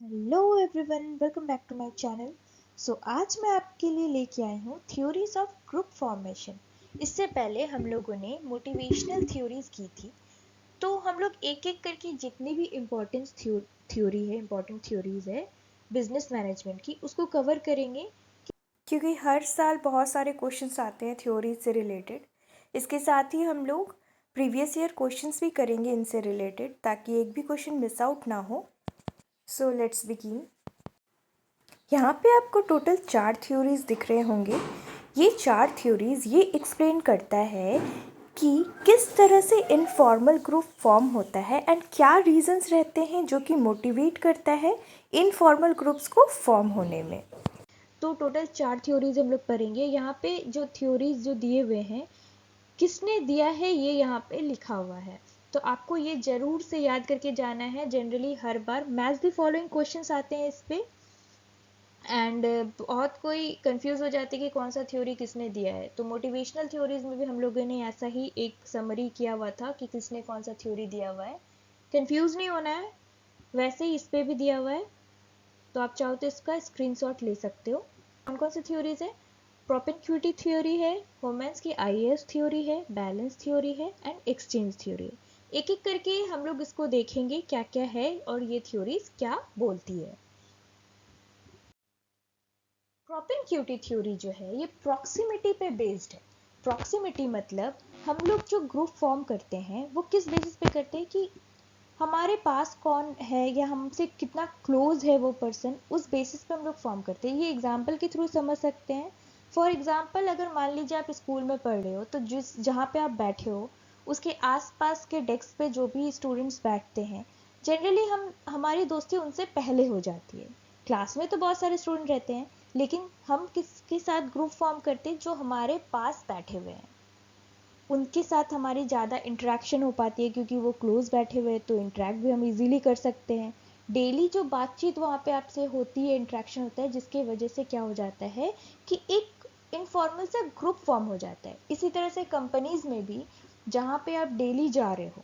Hello everyone, welcome back to my channel. आज मैं आपके लिए लेके आई हूँ थ्योरीज ऑफ ग्रुप फॉर्मेशन। इससे पहले हम लोगों ने मोटिवेशनल थ्योरीज की थी। तो हम लोग एक एक करके जितनी भी इम्पोर्टेंट थ्योरीज है बिजनेस मैनेजमेंट की, उसको कवर करेंगे, क्योंकि हर साल बहुत सारे क्वेश्चंस आते हैं थ्योरीज से रिलेटेड। इसके साथ ही हम लोग प्रीवियस ईयर क्वेश्चंस भी करेंगे इनसे रिलेटेड, ताकि एक भी क्वेश्चन मिस आउट ना हो। So let's begin. यहाँ पे आपको टोटल 4 थ्योरीज दिख रहे होंगे। ये 4 थ्योरीज ये एक्सप्लेन करता है कि किस तरह से इनफॉर्मल ग्रुप फॉर्म होता है एंड क्या रीजंस रहते हैं जो कि मोटिवेट करता है इनफॉर्मल ग्रुप्स को फॉर्म होने में। तो टोटल 4 थ्योरीज हम लोग पढ़ेंगे। यहाँ पे जो थ्योरीज जो दिए हुए हैं, किसने दिया है ये यहाँ पे लिखा हुआ है, तो आपको ये जरूर से याद करके जाना है। Generally her bar match the following questions आते हैं इस पे, एंड बहुत कोई कंफ्यूज हो जाती है कि कौन सा थ्योरी किसने दिया है। तो मोटिवेशनल थ्योरीज में भी हम लोगों ने ऐसा ही एक समरी किया हुआ था कि किसने कौन सा थ्योरी दिया हुआ है। कंफ्यूज नहीं होना है। वैसे ही इस पे भी दिया हुआ है, तो आप चाहो तो इसका स्क्रीनशॉट ले सकते हो। कौन कौन सी थ्योरीज है? प्रोपेनक्यूटी थ्योरी है, होमेंस की आईएएस थ्योरी है, बैलेंस थ्योरी है एंड एक्सचेंज थ्योरी है। एक एक करके हम लोग इसको देखेंगे क्या क्या है और ये थ्योरीज क्या बोलती है। प्रोपेनक्यूटी थ्योरी जो है ये प्रॉक्सिमिटी पे बेस्ड है। प्रॉक्सिमिटी मतलब हम लोग जो ग्रुप फॉर्म करते हैं वो किस बेसिस पे करते हैं कि हमारे पास कौन है या हमसे कितना क्लोज है वो पर्सन, उस बेसिस पे हम लोग फॉर्म करते हैं। ये एग्जाम्पल के थ्रू समझ सकते हैं। फॉर एग्जाम्पल, अगर मान लीजिए आप स्कूल में पढ़ रहे हो, तो जिस जहाँ पे आप बैठे हो उसके आसपास के डेस्क पे जो भी स्टूडेंट्स बैठते हैं, जनरली हमारी दोस्ती उनसे पहले हो जाती है। क्लास में तो बहुत सारे स्टूडेंट रहते हैं, लेकिन हम किसके साथ ग्रुप फॉर्म करते हैं? जो हमारे पास बैठे हुए हैं, उनके साथ हमारी ज़्यादा इंटरेक्शन हो पाती है, क्योंकि वो क्लोज बैठे हुए हैं तो इंटरेक्ट भी हम इजीली कर सकते हैं। डेली जो बातचीत वहाँ पे आपसे होती है, इंटरेक्शन होता है, जिसके वजह से क्या हो जाता है कि एक इनफॉर्मल सा ग्रुप फॉर्म हो जाता है। इसी तरह से कंपनीज में भी, जहाँ पे आप डेली जा रहे हो,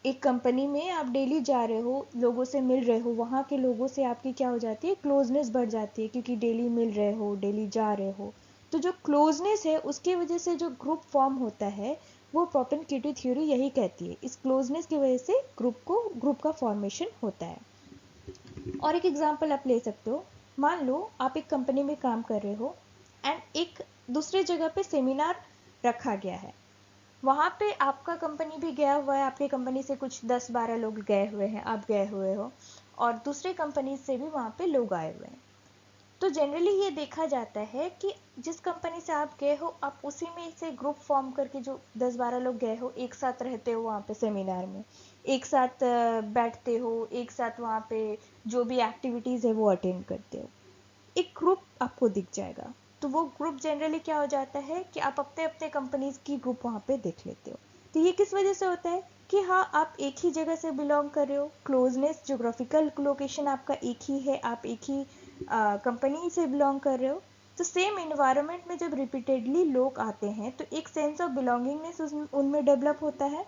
एक कंपनी में आप डेली जा रहे हो, लोगों से मिल रहे हो, वहाँ के लोगों से आपकी क्या हो जाती है? क्लोजनेस बढ़ जाती है, क्योंकि डेली मिल रहे हो, डेली जा रहे हो। तो जो क्लोजनेस है उसकी वजह से जो ग्रुप फॉर्म होता है, वो प्रोपेनक्यूटी थ्योरी यही कहती है। इस क्लोजनेस की वजह से ग्रुप का फॉर्मेशन होता है। और एक एग्जांपल आप ले सकते हो। मान लो आप एक कंपनी में काम कर रहे हो एंड एक दूसरे जगह पे सेमिनार रखा गया है। वहाँ पे आपका कंपनी भी गया हुआ है, आपकी कंपनी से कुछ 10-12 लोग गए हुए हैं, आप गए हुए हो, और दूसरे कंपनी से भी वहाँ पे लोग आए हुए हैं। तो जनरली ये देखा जाता है कि जिस कंपनी से आप गए हो, आप उसी में से ग्रुप फॉर्म करके, जो 10-12 लोग गए हो, एक साथ रहते हो वहाँ पे सेमिनार में, एक साथ बैठते हो, एक साथ वहाँ पे जो भी एक्टिविटीज़ है वो अटेंड करते हो, एक ग्रुप आपको दिख जाएगा। तो वो ग्रुप जनरली क्या हो जाता है कि आप अपने अपने कंपनीज की ग्रुप वहाँ पे देख लेते हो। तो ये किस वजह से होता है कि हाँ, आप एक ही जगह से बिलोंग कर रहे हो, क्लोजनेस, जोग्राफिकल लोकेशन आपका एक ही है, आप एक ही कंपनी से बिलोंग कर रहे हो। तो सेम इन्वायरमेंट में जब रिपीटेडली लोग आते हैं, तो एक सेंस ऑफ बिलोंगिंगनेस उनमें डेवलप होता है।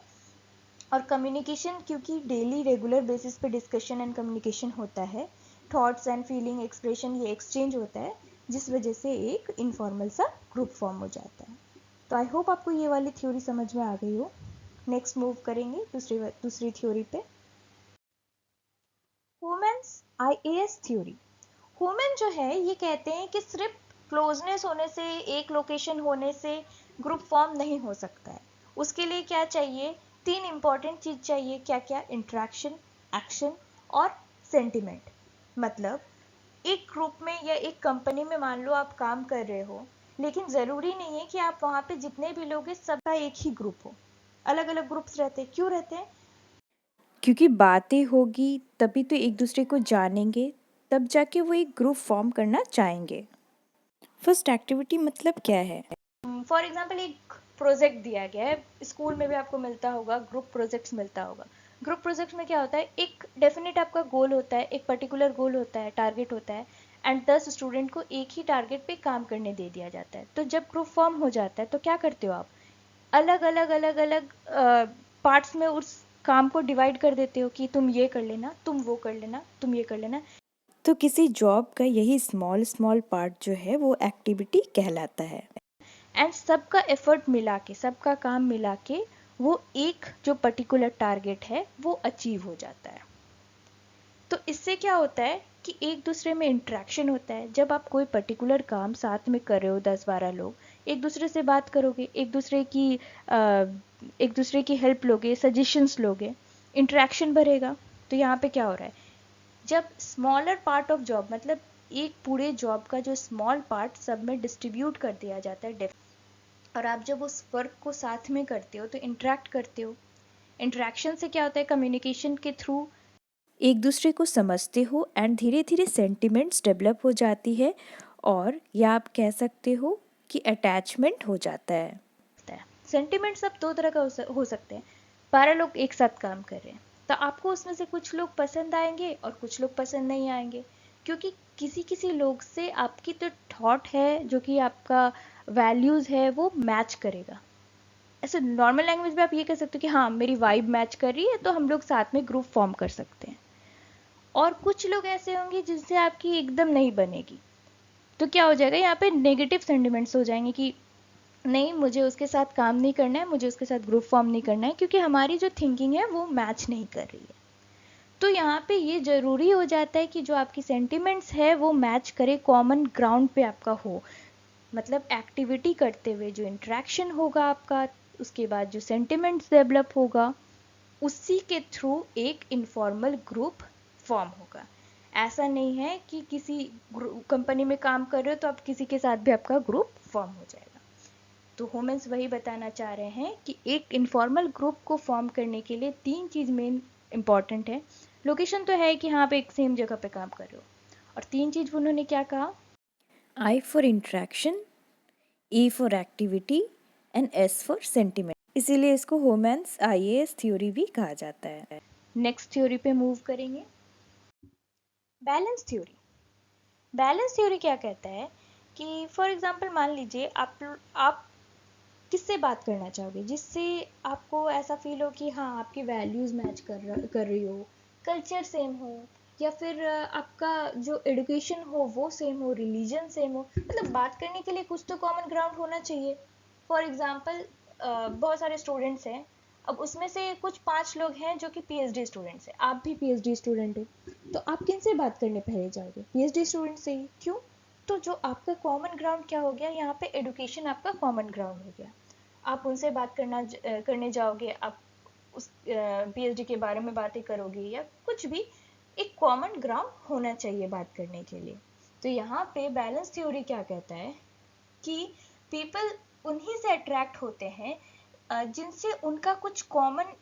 और कम्युनिकेशन, क्योंकि डेली रेगुलर बेसिस पे डिस्कशन एंड कम्युनिकेशन होता है, थॉट्स एंड फीलिंग एक्सप्रेशन ये एक्सचेंज होता है, जिस वजह से एक इनफॉर्मल सा ग्रुप फॉर्म हो जाता है। तो आई होप आपको ये वाली थ्योरी समझ में आ गई हो। नेक्स्ट मूव करेंगे दूसरी थ्योरी पे। Humans IAS theory. ह्यूमन जो है ये कहते हैं कि सिर्फ क्लोजनेस होने से, एक लोकेशन होने से ग्रुप फॉर्म नहीं हो सकता है। उसके लिए क्या चाहिए? 3 इंपॉर्टेंट चीज चाहिए। क्या क्या? इंटरेक्शन, एक्शन और सेंटिमेंट। मतलब एक ग्रुप में या एक कंपनी में मान लो आप काम कर रहे हो, लेकिन ज़रूरी नहीं है कि आप वहाँ पे जितने भी लोग हैं सबका एक ही ग्रुप हो। अलग अलग ग्रुप्स रहते हैं। क्यों रहते हैं? क्योंकि बातें होगी तभी तो एक दूसरे को जानेंगे, तब जाके वो एक ग्रुप फॉर्म करना चाहेंगे। फर्स्ट एक्टिविटी मतलब क्या है? फॉर एग्जाम्पल, एक प्रोजेक्ट दिया गया है, स्कूल में भी आपको मिलता होगा, ग्रुप प्रोजेक्ट्स मिलता होगा। ग्रुप प्रोजेक्ट्स में क्या होता है? एक डेफिनेट आपका गोल होता है, एक पर्टिकुलर गोल होता है, टारगेट होता है, एंड 10 स्टूडेंट को एक ही टारगेट पे काम करने दे दिया जाता है। तो जब ग्रुप फॉर्म हो जाता है तो क्या करते हो आप? अलग अलग अलग अलग पार्ट्स में उस काम को डिवाइड कर देते हो कि तुम ये कर लेना, तुम वो कर लेना, तुम ये कर लेना। तो किसी जॉब का यही स्मॉल स्मॉल पार्ट जो है वो एक्टिविटी कहलाता है। एंड सबका एफर्ट मिला के, सबका काम मिला के वो एक जो पर्टिकुलर टारगेट है वो अचीव हो जाता है। तो इससे क्या होता है कि एक दूसरे में इंटरेक्शन होता है। जब आप कोई पर्टिकुलर काम साथ में कर रहे हो, 10-12 लोग एक दूसरे से बात करोगे, एक दूसरे की हेल्प लोगे, सजेशंस लोगे, इंटरेक्शन बढ़ेगा। तो यहाँ पे क्या हो रहा है, जब स्मॉलर पार्ट ऑफ जॉब, मतलब एक पूरे जॉब का जो स्मॉल पार्ट सब में डिस्ट्रीब्यूट कर दिया जाता है, और आप जब उस वर्क को साथ में करते हो तो इंटरेक्ट करते हो। इंटरेक्शन से क्या होता है, कम्युनिकेशन के थ्रू एक दूसरे को समझते हो एंड धीरे धीरे सेंटिमेंट्स डेवलप हो जाती है, और या आप कह सकते हो कि अटैचमेंट हो जाता है। सेंटिमेंट सब दो तरह का हो सकते हैं। 12 लोग एक साथ काम कर रहे हैं, तो आपको उसमें से कुछ लोग पसंद आएंगे और कुछ लोग पसंद नहीं आएंगे, क्योंकि किसी किसी लोग से आपकी जो थॉट है, जो कि आपका वैल्यूज है, वो मैच करेगा। ऐसे नॉर्मल लैंग्वेज में आप ये कह सकते हो कि हाँ मेरी वाइब मैच कर रही है, तो हम लोग साथ में ग्रुप फॉर्म कर सकते हैं। और कुछ लोग ऐसे होंगे जिनसे आपकी एकदम नहीं बनेगी, तो क्या हो जाएगा, यहाँ पे नेगेटिव सेंटिमेंट्स हो जाएंगे कि नहीं, मुझे उसके साथ काम नहीं करना है, मुझे उसके साथ ग्रुप फॉर्म नहीं करना है, क्योंकि हमारी जो थिंकिंग है वो मैच नहीं कर रही है। तो यहाँ पे ये ज़रूरी हो जाता है कि जो आपकी सेंटिमेंट्स है वो मैच करे, कॉमन ग्राउंड पे आपका हो। मतलब एक्टिविटी करते हुए जो इंटरेक्शन होगा आपका, उसके बाद जो सेंटिमेंट्स डेवलप होगा, उसी के थ्रू एक इनफॉर्मल ग्रुप फॉर्म होगा। ऐसा नहीं है कि किसी कंपनी में काम कर रहे हो तो आप किसी के साथ भी आपका ग्रुप फॉर्म हो जाएगा। तो होमेंस वही बताना चाह रहे हैं कि एक इनफॉर्मल ग्रुप को फॉर्म करने के लिए 3 चीज़ मेन इंपॉर्टेंट है। लोकेशन तो है कि हाँ आप एक सेम जगह पे काम कर रहे हो, और 3 चीज़ उन्होंने क्या कहा, I for interaction, E for activity and S for sentiment. इसीलिए इसको होमेंस आईएएस थ्योरी भी कहा जाता है। नेक्स्ट थ्योरी पे मूव करेंगे, बैलेंस थ्योरी। बैलेंस थ्योरी क्या कहता है कि फॉर एग्जांपल मान लीजिए आप किससे बात करना चाहोगे जिससे आपको ऐसा फील हो कि हाँ आपकी वैल्यूज़ मैच कर रही हो, कल्चर सेम हो, या फिर आपका जो एडुकेशन हो वो सेम हो, रिलीजन सेम हो। मतलब बात करने के लिए कुछ तो कॉमन ग्राउंड होना चाहिए। फॉर एग्जांपल बहुत सारे स्टूडेंट्स हैं, अब उसमें से कुछ 5 लोग हैं जो कि पीएचडी स्टूडेंट्स हैं, आप भी पीएचडी स्टूडेंट हो, तो आप किन से बात करने पहले जाओगे, पीएचडी स्टूडेंट से ही। क्यों? तो जो आपका कॉमन ग्राउंड क्या हो गया यहाँ पे, एडुकेशन आपका कॉमन ग्राउंड हो गया। आप उनसे बात करने जाओगे, आप उस पीएचडी के बारे में बातें करोगे या कुछ भी, एक कॉमन ग्राउंड होना चाहिए बात करने के लिए। तो यहाँ पे बैलेंस थ्योरी क्या कहता है कि पीपल उन्हीं से अट्रैक्ट होते हैं जिनसे उनका कुछ कॉमन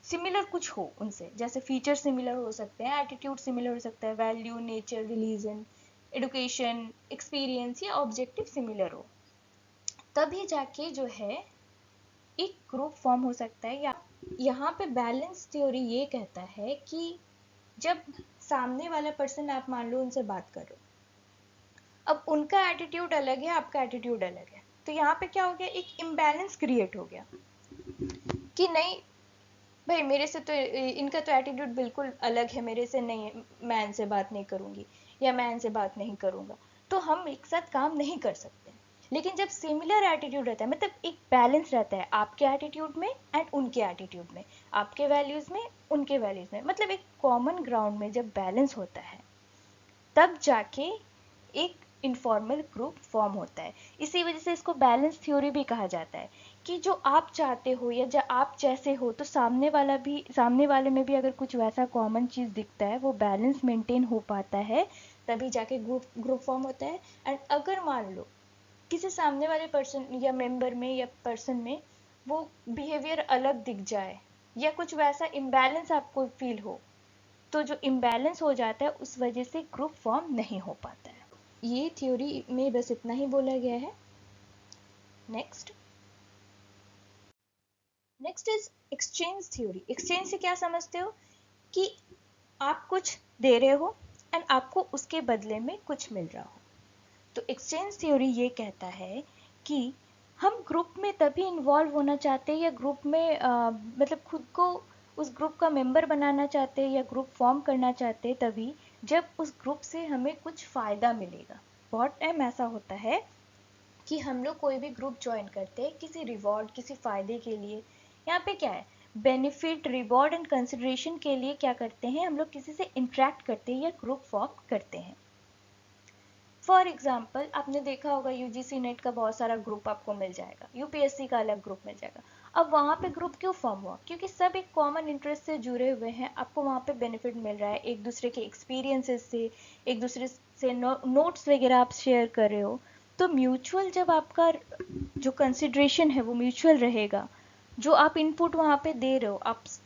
सिमिलर कुछ हो उनसे, जैसे फीचर सिमिलर हो सकते हैं, एटीट्यूड सिमिलर हो सकता है, value, nature, religion, education, experience या ऑब्जेक्टिव सिमिलर हो, तभी जाके जो है एक ग्रुप फॉर्म हो सकता है। या यहाँ पे बैलेंस थ्योरी ये कहता है कि जब सामने वाला पर्सन, आप मान लो उनसे बात करो, अब उनका एटीट्यूड अलग है, आपका एटीट्यूड अलग है, तो यहाँ पे क्या हो गया, एक इम्बैलेंस क्रिएट हो गया कि नहीं भाई मेरे से तो इनका तो एटीट्यूड बिल्कुल अलग है, मेरे से नहीं है, मैं इनसे बात नहीं करूंगी या मैं इनसे बात नहीं करूंगा, तो हम एक साथ काम नहीं कर सकते। लेकिन जब सिमिलर एटीट्यूड रहता है, मतलब एक बैलेंस रहता है आपके एटीट्यूड में एंड उनके एटीट्यूड में, आपके वैल्यूज में उनके वैल्यूज में, मतलब एक कॉमन ग्राउंड में जब बैलेंस होता है, तब जाके एक इनफॉर्मल ग्रुप फॉर्म होता है। इसी वजह से इसको बैलेंस थ्योरी भी कहा जाता है कि जो आप चाहते हो या जो आप जैसे हो, तो सामने वाले में भी अगर कुछ वैसा कॉमन चीज़ दिखता है, वो बैलेंस मेंटेन हो पाता है, तभी जाके ग्रुप फॉर्म होता है। एंड अगर मान लो किसी सामने वाले पर्सन या मेंबर में या पर्सन में वो बिहेवियर अलग दिख जाए या कुछ वैसा इम्बैलेंस आपको फील हो, तो जो इम्बैलेंस हो जाता है उस वजह से ग्रुप फॉर्म नहीं हो पाता है। ये थ्योरी में बस इतना ही बोला गया है। Next next is exchange theory. Exchange से क्या समझते हो कि आप कुछ दे रहे हो एंड आपको उसके बदले में कुछ मिल रहा हो। तो एक्सचेंज थ्योरी ये कहता है कि हम ग्रुप में तभी इन्वॉल्व होना चाहते हैं या ग्रुप में मतलब खुद को उस ग्रुप का मेंबर बनाना चाहते हैं या ग्रुप फॉर्म करना चाहते हैं तभी जब उस ग्रुप से हमें कुछ फ़ायदा मिलेगा। बहुत टाइम ऐसा होता है कि हम लोग कोई भी ग्रुप ज्वाइन करते हैं किसी रिवॉर्ड किसी फ़ायदे के लिए। यहाँ पे क्या है, बेनिफिट रिवॉर्ड एंड कंसिडरेशन के लिए क्या करते हैं, हम लोग किसी से इंटरेक्ट करते हैं या ग्रुप फॉर्म करते हैं। फॉर एग्जाम्पल आपने देखा होगा यूजीसी नेट का बहुत सारा ग्रुप आपको मिल जाएगा, यूपीएससी का अलग ग्रुप मिल जाएगा। अब वहाँ पे ग्रुप क्यों फॉर्म हुआ, क्योंकि सब एक कॉमन इंटरेस्ट से जुड़े हुए हैं, आपको वहाँ पे बेनिफिट मिल रहा है एक दूसरे के एक्सपीरियंसेस से, एक दूसरे से नोट्स वगैरह आप शेयर कर रहे हो। तो म्यूचुअल जब आपका जो कंसिडरेशन है वो म्यूचुअल रहेगा, जो आप इनपुट वहाँ पे दे रहे हो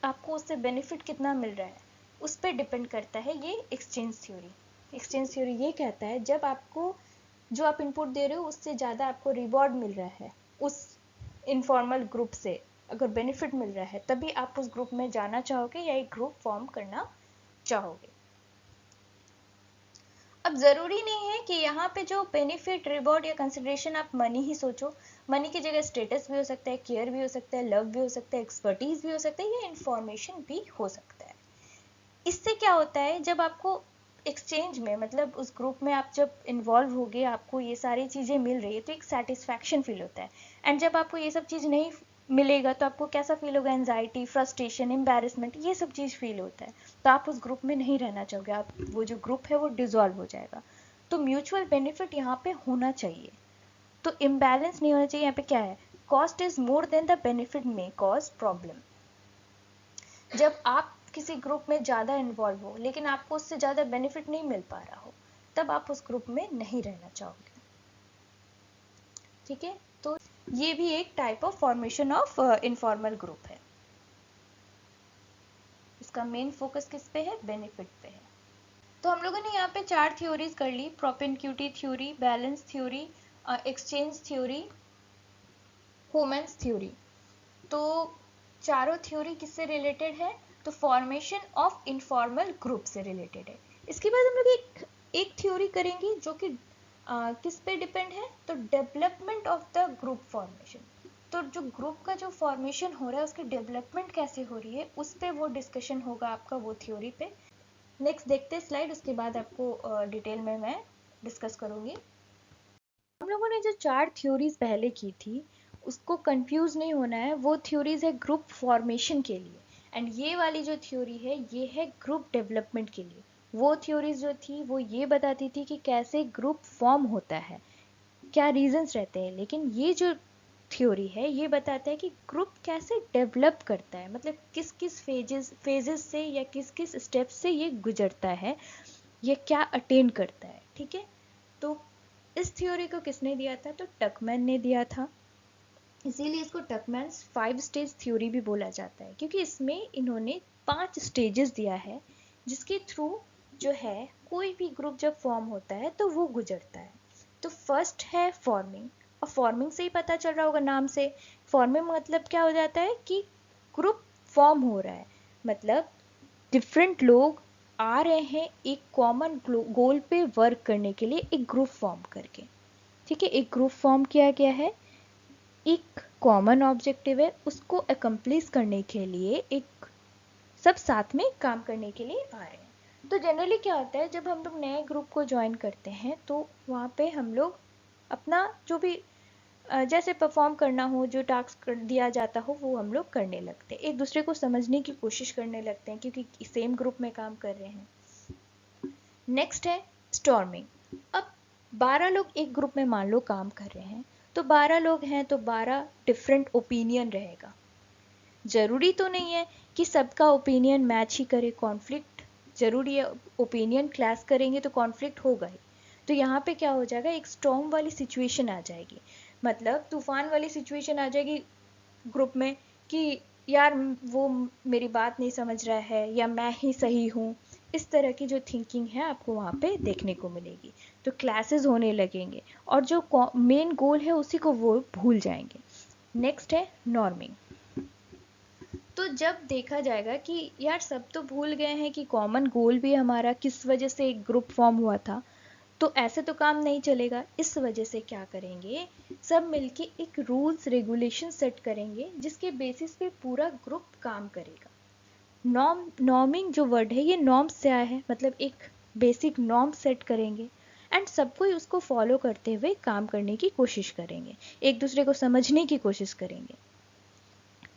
आपको उससे बेनिफिट कितना मिल रहा है उस पर डिपेंड करता है ये एक्सचेंज थ्योरी। एक्सचेंज थ्योरी ये कहता है जब आपको जो आप इनपुट दे रहे हो उससे ज़्यादा आपको रिवॉर्ड मिल रहा है उस इनफॉर्मल ग्रुप से, अगर बेनिफिट मिल रहा है तभी आप उस ग्रुप में जाना चाहोगे या एक ग्रुप फॉर्म करना चाहोगे। अब ज़रूरी नहीं है कि यहाँ पे जो बेनिफिट रिवॉर्ड या कंसिडरेशन आप मनी ही सोचो, मनी की जगह स्टेटस भी हो सकता है, केयर भी हो सकता है, लव भी हो सकता है, एक्सपर्टीज भी हो सकता है या इंफॉर्मेशन भी हो सकता है। इससे क्या होता है, जब आपको एक्सचेंज में मतलब उस ग्रुप में आप जब इन्वॉल्व हो गए आपको ये सारी चीज़ें मिल रही है तो एक सेटिस्फैक्शन फील होता है। एंड जब आपको ये सब चीज़ नहीं मिलेगा तो आपको कैसा फील होगा, एंजाइटी, फ्रस्ट्रेशन, एम्बैरेसमेंट, ये सब चीज़ फील होता है। तो आप उस ग्रुप में नहीं रहना चाहोगे, आप वो जो ग्रुप है वो डिसॉल्व हो जाएगा। तो म्यूचुअल बेनिफिट यहाँ पे होना चाहिए, तो इम्बैलेंस नहीं होना चाहिए। यहाँ पे क्या है, cost is more than the benefit में कॉज प्रॉब्लम। जब आप किसी ग्रुप में ज़्यादा इन्वॉल्व हो लेकिन आपको उससे ज़्यादा बेनिफिट नहीं मिल पा रहा हो तब आप उस ग्रुप में नहीं रहना चाहोगे। ठीक है, तो ये भी एक type of formation of informal group है। इसका मेन फोकस किस पे है, बेनिफिट पे है। तो हम लोगों ने यहाँ पे 4 थ्योरीज कर ली, propinquity theory, balance theory, exchange theory, Homans theory. तो चारों थ्योरी किससे रिलेटेड है, तो फॉर्मेशन ऑफ इनफॉर्मल ग्रुप से रिलेटेड है। इसके बाद हम लोग एक थ्योरी करेंगे जो कि किस पे डिपेंड है, तो development of the group formation. तो जो ग्रुप का जो फॉर्मेशन हो रहा है उसकी डेवलपमेंट कैसे हो रही है उस पे वो डिस्कशन होगा आपका वो थ्योरी पे। नेक्स्ट देखते हैं स्लाइड, उसके बाद आपको डिटेल में मैं डिस्कस करूंगी। हम लोगों ने जो 4 थ्योरीज पहले की थी उसको कंफ्यूज नहीं होना है, वो थ्योरीज है ग्रुप फॉर्मेशन के लिए, एंड ये वाली जो थ्योरी है ये है ग्रुप डेवलपमेंट के लिए। वो थ्योरीज जो थी वो ये बताती थी कि कैसे ग्रुप फॉर्म होता है, क्या रीजंस रहते हैं, लेकिन ये जो थ्योरी है ये बताता है कि ग्रुप कैसे डेवलप करता है, मतलब किस किस फेजेस से या किस किस स्टेप्स से ये गुजरता है, ये क्या अटेन करता है। ठीक है, तो इस थ्योरी को किसने दिया था, तो टकमैन ने दिया था। इसीलिए इसको टकमैन्स 5 स्टेज थ्योरी भी बोला जाता है, क्योंकि इसमें इन्होंने 5 स्टेजेस दिया है जिसके थ्रू जो है कोई भी ग्रुप जब फॉर्म होता है तो वो गुजरता है। तो फर्स्ट है फॉर्मिंग, और फॉर्मिंग से ही पता चल रहा होगा नाम से, फॉर्मिंग मतलब क्या हो जाता है कि ग्रुप फॉर्म हो रहा है, मतलब डिफरेंट लोग आ रहे हैं एक कॉमन गोल पे वर्क करने के लिए एक ग्रुप फॉर्म करके। ठीक है, एक ग्रुप फॉर्म किया गया है, एक कॉमन ऑब्जेक्टिव है, उसको अकम्प्लिश करने के लिए एक सब साथ में काम करने के लिए आ रहे हैं। तो जनरली क्या होता है, जब हम लोग नए ग्रुप को ज्वाइन करते हैं तो वहाँ पे हम लोग अपना जो भी जैसे परफॉर्म करना हो, जो टास्क दिया जाता हो वो हम लोग करने लगते हैं, एक दूसरे को समझने की कोशिश करने लगते हैं क्योंकि सेम ग्रुप में काम कर रहे हैं। नेक्स्ट है स्टॉर्मिंग। अब 12 लोग एक ग्रुप में मान लो काम कर रहे हैं, तो 12 लोग हैं तो 12 डिफरेंट ओपिनियन रहेगा। जरूरी तो नहीं है कि सबका ओपिनियन मैच ही करे, कॉन्फ्लिक्ट जरूरी है, ओपिनियन क्लैश करेंगे तो कॉन्फ्लिक्ट होगा ही। तो यहाँ पे क्या हो जाएगा, एक स्टॉर्म वाली सिचुएशन आ जाएगी, मतलब तूफान वाली सिचुएशन आ जाएगी ग्रुप में कि यार वो मेरी बात नहीं समझ रहा है या मैं ही सही हूँ। इस तरह की जो थिंकिंग है आपको वहाँ पे देखने को मिलेगी, तो क्लासेस होने लगेंगे और जो मेन गोल है उसी को वो भूल जाएंगे। नेक्स्ट है नॉर्मिंग। तो जब देखा जाएगा कि यार सब तो भूल गए हैं कि कॉमन गोल भी हमारा किस वजह से एक ग्रुप फॉर्म हुआ था, तो ऐसे तो काम नहीं चलेगा, इस वजह से क्या करेंगे, सब मिलके एक रूल्स रेगुलेशन सेट करेंगे जिसके बेसिस पे पूरा ग्रुप काम करेगा। नॉर्मिंग जो वर्ड है ये नॉर्म्स से आया है, मतलब एक बेसिक नॉर्म सेट करेंगे एंड सब कोई उसको फॉलो करते हुए काम करने की कोशिश करेंगे, एक दूसरे को समझने की कोशिश करेंगे।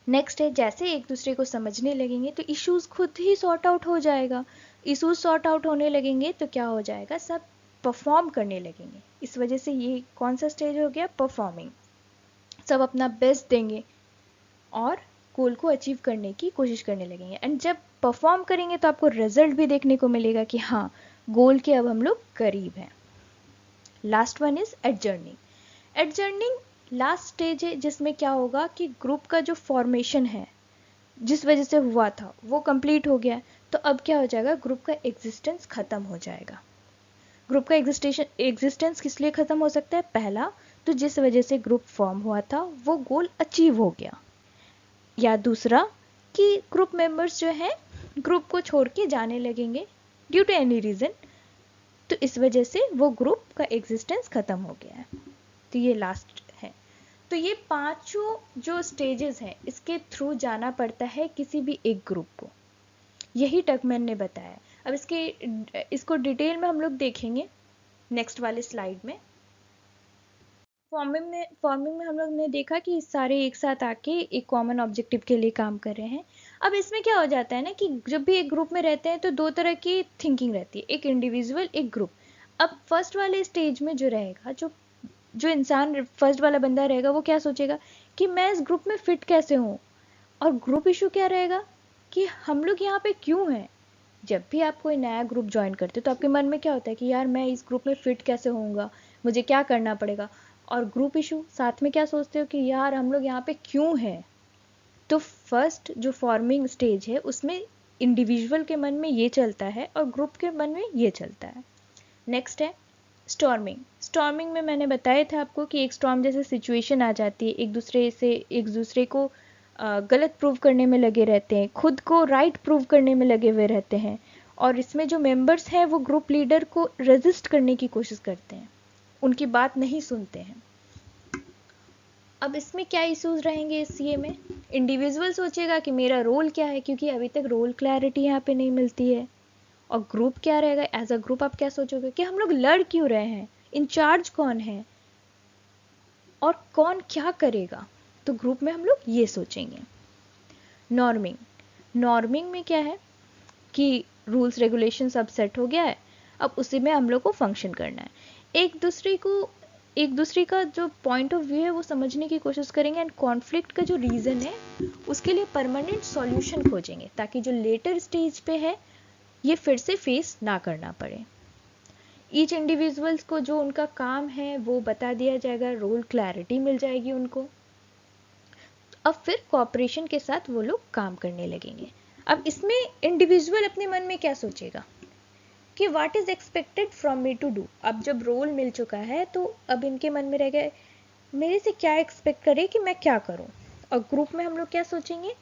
नेक्स्ट है, जैसे एक दूसरे को समझने लगेंगे तो इश्यूज खुद ही सॉर्ट आउट हो जाएगा। इश्यूज सॉर्ट आउट होने लगेंगे तो क्या हो जाएगा, सब परफॉर्म करने लगेंगे। इस वजह से ये कौन सा स्टेज हो गया, परफॉर्मिंग। सब अपना बेस्ट देंगे और गोल को अचीव करने की कोशिश करने लगेंगे। एंड जब परफॉर्म करेंगे तो आपको रिजल्ट भी देखने को मिलेगा कि हाँ, गोल के अब हम लोग करीब हैं। Last one is एडजर्निंग। एडजर्निंग last stage है जिसमें क्या होगा कि ग्रुप का जो फॉर्मेशन है जिस वजह से हुआ था वो कंप्लीट हो गया। तो अब क्या हो जाएगा, ग्रुप का एग्जिस्टेंस खत्म हो जाएगा। ग्रुप का एग्जिस्टेंस किस लिए खत्म हो सकता है, पहला तो जिस वजह से ग्रुप फॉर्म हुआ था वो गोल अचीव हो गया, या दूसरा कि ग्रुप मेंबर्स जो हैं ग्रुप को छोड़ के जाने लगेंगे ड्यू टू एनी रीज़न, तो इस वजह से वो ग्रुप का एग्जिस्टेंस खत्म हो गया है। तो ये लास्ट है। तो ये पांचों जो स्टेजेस हैं इसके थ्रू जाना पड़ता है किसी भी एक ग्रुप को, यही टकमैन ने बताया। अब इसको डिटेल में हम लोग देखेंगे नेक्स्ट वाले स्लाइड में। फॉर्मिंग में हम लोग ने देखा कि सारे एक साथ आके एक कॉमन ऑब्जेक्टिव के लिए काम कर रहे हैं। अब इसमें क्या हो जाता है ना कि जब भी एक ग्रुप में रहते हैं तो दो तरह की थिंकिंग रहती है, एक इंडिविजुअल एक ग्रुप। अब फर्स्ट वाले स्टेज में जो रहेगा, जो इंसान फर्स्ट वाला बंदा रहेगा वो क्या सोचेगा कि मैं इस ग्रुप में फिट कैसे हूँ, और ग्रुप इशू क्या रहेगा कि हम लोग यहाँ पे क्यों हैं। जब भी आप कोई नया ग्रुप ज्वाइन करते हो तो आपके मन में क्या होता है कि यार मैं इस ग्रुप में फिट कैसे होऊंगा, मुझे क्या करना पड़ेगा। और ग्रुप इशू साथ में क्या सोचते हो कि यार हम लोग यहाँ पे क्यों हैं। तो फर्स्ट जो फॉर्मिंग स्टेज है उसमें इंडिविजुअल के मन में ये चलता है और ग्रुप के मन में ये चलता है। नेक्स्ट है स्टॉर्मिंग। स्टॉर्मिंग में मैंने बताया था आपको कि एक स्टॉर्म जैसे सिचुएशन आ जाती है, एक दूसरे को गलत प्रूव करने में लगे रहते हैं, खुद को राइट प्रूव करने में लगे हुए रहते हैं, और इसमें जो मेंबर्स हैं वो ग्रुप लीडर को रेजिस्ट करने की कोशिश करते हैं, उनकी बात नहीं सुनते हैं। अब इसमें क्या इश्यूज रहेंगे इस ये में, इंडिविजुअल सोचेगा कि मेरा रोल क्या है, क्योंकि अभी तक रोल क्लैरिटी यहाँ पे नहीं मिलती है। और ग्रुप क्या रहेगा, एज अ ग्रुप आप क्या सोचोगे कि हम लोग लड़ क्यों रहे हैं, इंचार्ज कौन है और कौन क्या करेगा। तो ग्रुप में हम लोग ये सोचेंगे। नॉर्मिंग। नॉर्मिंग में क्या है कि रूल्स रेगुलेशन सब सेट हो गया है, अब उसी में हम लोग को फंक्शन करना है। एक दूसरे का जो पॉइंट ऑफ व्यू है वो समझने की कोशिश करेंगे एंड कॉन्फ्लिक्ट का जो रीज़न है उसके लिए परमानेंट सॉल्यूशन खोजेंगे, ताकि जो लेटर स्टेज पे है ये फिर से फेस ना करना पड़े। ईच इंडिविजुअल्स को जो उनका काम है वो बता दिया जाएगा, रोल क्लैरिटी मिल जाएगी उनको। अब फिर कॉपरेशन के साथ वो लोग काम करने लगेंगे। अब इसमें इंडिविजुअल अपने मन में क्या सोचेगा कि what is expected from me to do. अब जब रोल मिल चुका है तो अब इनके मन में रह गया मेरे से क्या एक्सपेक्ट करे कि मैं क्या करूं। और ग्रुप में हम लोग क्या सोचेंगे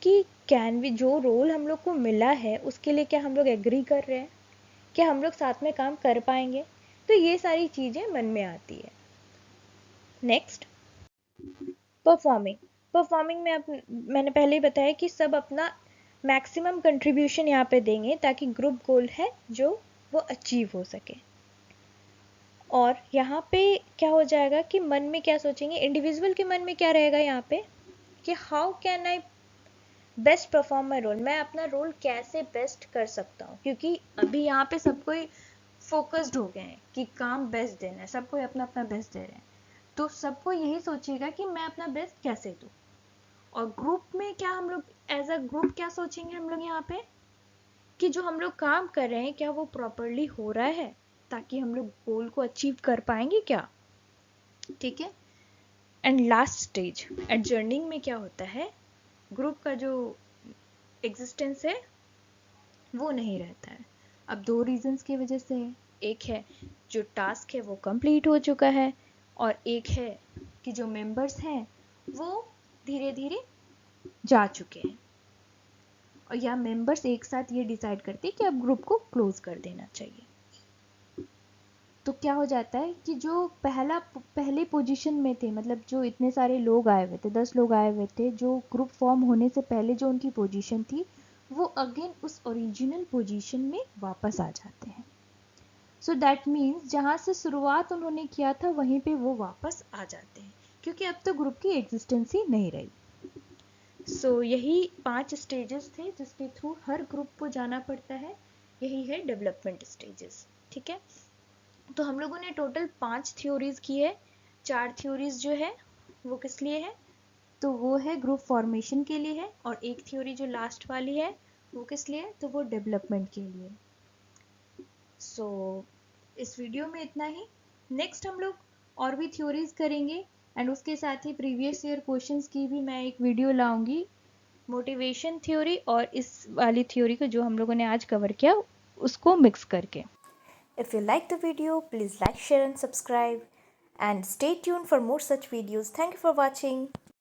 कि कैन वी, जो रोल हम लोग को मिला है उसके लिए क्या हम लोग एग्री कर रहे हैं, क्या हम लोग साथ में काम कर पाएंगे। तो ये सारी चीजें मन में आती है। Next performing. परफॉर्मिंग में मैंने पहले ही बताया कि सब अपना मैक्सिमम कंट्रीब्यूशन यहाँ पे देंगे ताकि ग्रुप गोल है जो वो अचीव हो सके। और यहाँ पे क्या हो जाएगा कि मन में क्या सोचेंगे, इंडिविजुअल के मन में क्या रहेगा यहाँ पे कि how can I best perform my role, मैं अपना रोल कैसे बेस्ट कर सकता हूँ, क्योंकि अभी यहाँ पे सब कोई फोकस्ड हो गए हैं कि काम बेस्ट देना है, सब कोई अपना अपना बेस्ट दे रहे हैं। तो सबको यही सोचेगा कि मैं अपना बेस्ट कैसे दूँ। और ग्रुप में क्या हम लोग एज अ ग्रुप क्या सोचेंगे हम लोग यहाँ पे कि जो हम लोग काम कर रहे हैं क्या वो प्रॉपरली हो रहा है, ताकि हम लोग गोल को अचीव कर पाएंगे क्या। ठीक है। एंड लास्ट स्टेज एडजर्निंग में क्या होता है, ग्रुप का जो एग्जिस्टेंस है वो नहीं रहता है। अब दो रीजंस की वजह से है, एक है जो टास्क है वो कंप्लीट हो चुका है, और एक है कि जो मेंबर्स हैं वो धीरे धीरे जा चुके हैं, और या मेंबर्स एक साथ ये डिसाइड करते हैं कि अब ग्रुप को क्लोज कर देना चाहिए। तो क्या हो जाता है कि जो पहले पोजीशन में थे, मतलब जो इतने सारे लोग आए हुए थे, 10 लोग आए हुए थे, जो ग्रुप फॉर्म होने से पहले जो उनकी पोजीशन थी वो अगेन उस ओरिजिनल पोजीशन में वापस आ जाते हैं। सो दैट मीन्स जहाँ से शुरुआत उन्होंने किया था वहीं पे वो वापस आ जाते हैं, क्योंकि अब तो ग्रुप की एग्जिस्टेंस ही नहीं रही। यही 5 स्टेजेस थे जिसके थ्रू हर ग्रुप को जाना पड़ता है। यही है डेवलपमेंट स्टेजेस। ठीक है, तो हम लोगों ने टोटल 5 थ्योरीज की है। 4 थ्योरीज जो है वो किस लिए है, तो वो है ग्रुप फॉर्मेशन के लिए है, और एक थ्योरी जो लास्ट वाली है वो किस लिए है, तो वो डेवलपमेंट के लिए। इस वीडियो में इतना ही। नेक्स्ट हम लोग और भी थ्योरीज करेंगे, एंड उसके साथ ही प्रीवियस ईयर क्वेश्चंस की भी मैं एक वीडियो लाऊंगी, मोटिवेशन थ्योरी और इस वाली थ्योरी को जो हम लोगों ने आज कवर किया उसको मिक्स करके। If you like the video, please like, share and subscribe and stay tuned for more such videos. Thank you for watching.